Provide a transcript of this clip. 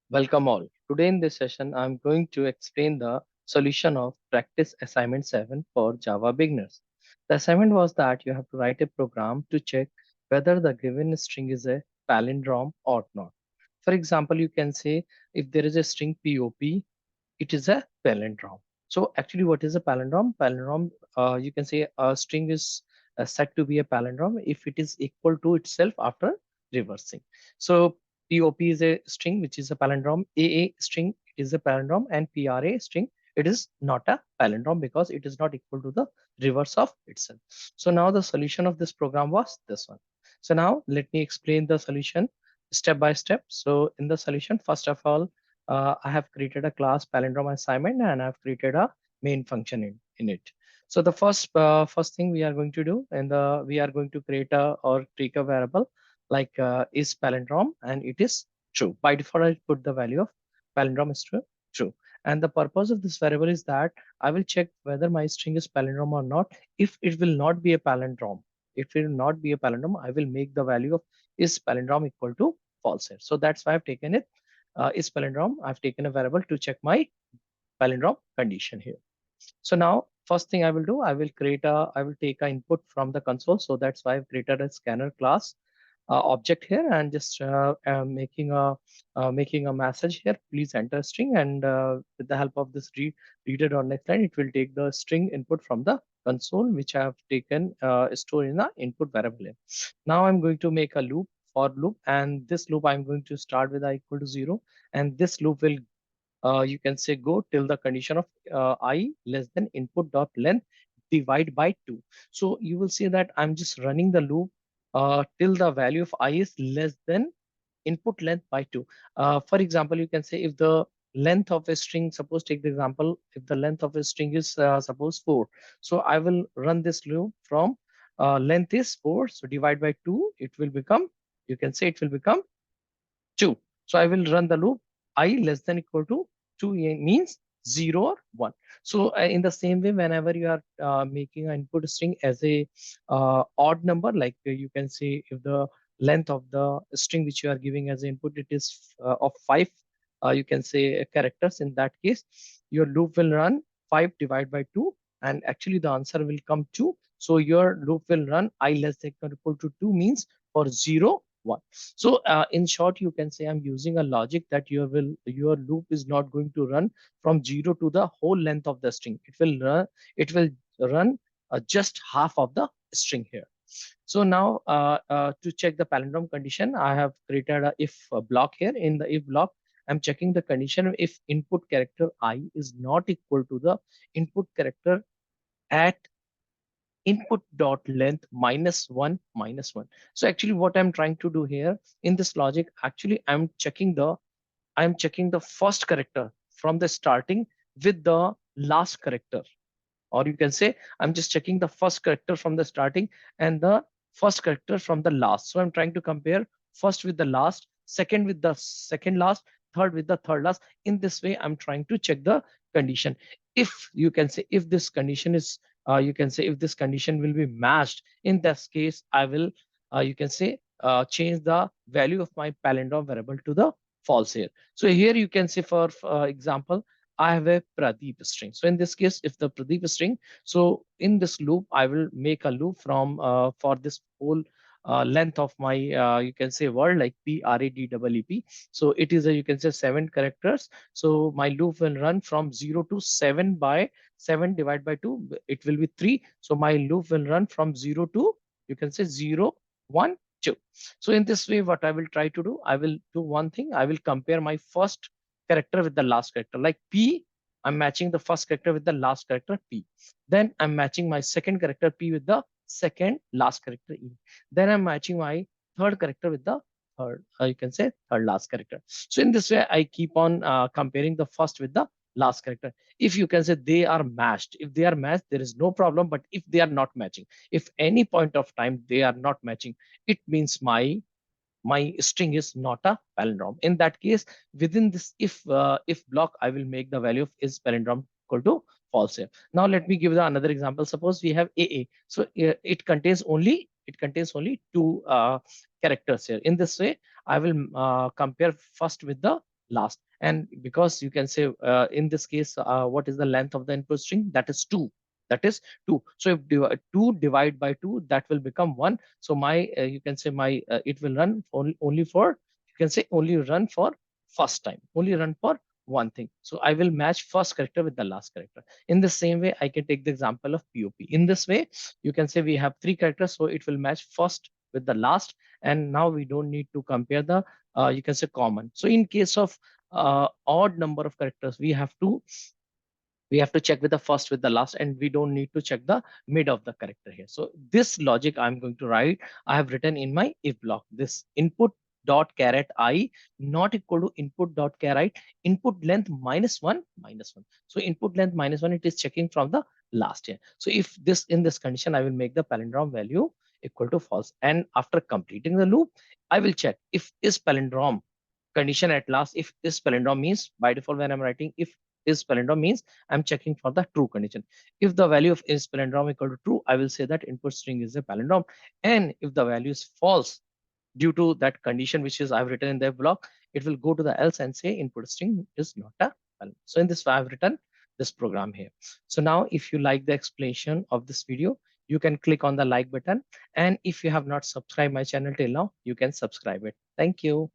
Welcome all. Today in this session, I'm going to explain the solution of practice assignment 7 for Java beginners. The assignment was that you have to write a program to check whether the given string is a palindrome or not. For example, you can say if there is a string POP, it is a palindrome. So actually, what is a palindrome? Palindrome, you can say a string is said to be a palindrome if it is equal to itself after reversing. So POP is a string which is a palindrome. AA string is a palindrome, and PRA string it is not a palindrome because it is not equal to the reverse of itself. So now the solution of this program was this one. So now let me explain the solution step by step. So in the solution, first of all, I have created a class palindrome assignment and I've created a main function in it. So the first thing we are going to do and we are going to create a or take a variable like is palindrome and it is true. By default, I put the value of palindrome is true. And the purpose of this variable is that I will check whether my string is palindrome or not. If it will not be a palindrome, if it will not be a palindrome, I will make the value of is palindrome equal to false here. So that's why I've taken it is palindrome. I've taken a variable to check my palindrome condition here. So now first thing I will do, I will take a input from the console. So that's why I've created a scanner class object here and just making a message here. Please enter string and with the help of this reader on next line, it will take the string input from the console, which I have taken stored in the input variable here. Now I'm going to make a loop for loop and this loop I'm going to start with I equal to 0 and this loop will you can say go till the condition of I less than input dot length divide by 2. So you will see that I'm just running the loop till the value of I is less than input length by 2. For example, you can say if the length of a string, suppose take the example, if the length of a string is suppose 4. So I will run this loop from length is 4. So divide by 2, it will become, you can say it will become 2. So I will run the loop I less than equal to 2 means 0 or 1. So in the same way, whenever you are making an input string as a odd number, like you can say if the length of the string which you are giving as input, it is of 5, you can say characters. In that case, your loop will run 5 divided by 2 and actually the answer will come 2. So your loop will run I less than equal to 2 means for 0, 1. So in short, you can say I'm using a logic that your loop is not going to run from 0 to the whole length of the string. It will run just half of the string here. So now to check the palindrome condition, I have created a if block here. In the if block, I'm checking the condition if input character I is not equal to the input character at input dot length -1 -1. So actually what I'm trying to do here in this logic, actually I'm checking the first character from the starting with the last character, or you can say I'm just checking the first character from the starting and the first character from the last. So I'm trying to compare first with the last, second with the second last, third with the third last. In this way, I'm trying to check the condition. If you can say if this condition is, you can say if this condition will be matched, in this case, I will, you can say, change the value of my palindrome variable to the false here. So here you can say for example, I have a Pradeep string. So in this case, if the Pradeep string, so in this loop, I will make a loop from for this whole length of my you can say word like PRADEEP. So it is a you can say 7 characters. So my loop will run from 0 to 7 by 7 divided by 2. It will be 3. So my loop will run from 0 to you can say 0, 1, 2. So in this way, what I will try to do, I will do one thing. I will compare my first character with the last character. Like P, I'm matching the first character with the last character P. Then I'm matching my second character P with the second last character E. Then I'm matching my third character with the third, you can say third last character. So in this way, I keep on comparing the first with the last character. If you can say they are matched, if they are matched, there is no problem. But if they are not matching, if any point of time they are not matching, it means my string is not a palindrome. In that case, within this if block, I will make the value of is palindrome equal to false here. Now let me give the another example. Suppose we have AA. So it contains only two characters here. In this way, I will compare first with the last. And because you can say in this case, what is the length of the input string? That is 2. That is 2. So if 2 divide by 2, that will become 1. So my you can say my it will run only for, you can say, only run for first time, only run for one thing. So I will match first character with the last character. In the same way, I can take the example of POP. In this way, you can say we have three characters, so it will match first with the last. And now we don't need to compare the you can say common. So in case of odd number of characters, we have to check with the first with the last, and we don't need to check the mid of the character here. So this logic I'm going to write, I have written in my if block. This input dot caret I not equal to input dot caret input length minus one. So input length minus one, it is checking from the last here. So if this, in this condition, I will make the palindrome value equal to false. And after completing the loop, I will check if is palindrome condition at last. If is palindrome means, by default when I'm writing if is palindrome means, I'm checking for the true condition. If the value of is palindrome equal to true, I will say that input string is a palindrome. And if the value is false due to that condition which is I've written in the block, it will go to the else and say input string is not a palindrome. So in this way, I've written this program here. So now if you like the explanation of this video, you can click on the like button. And if you have not subscribed my channel till now, you can subscribe it. Thank you.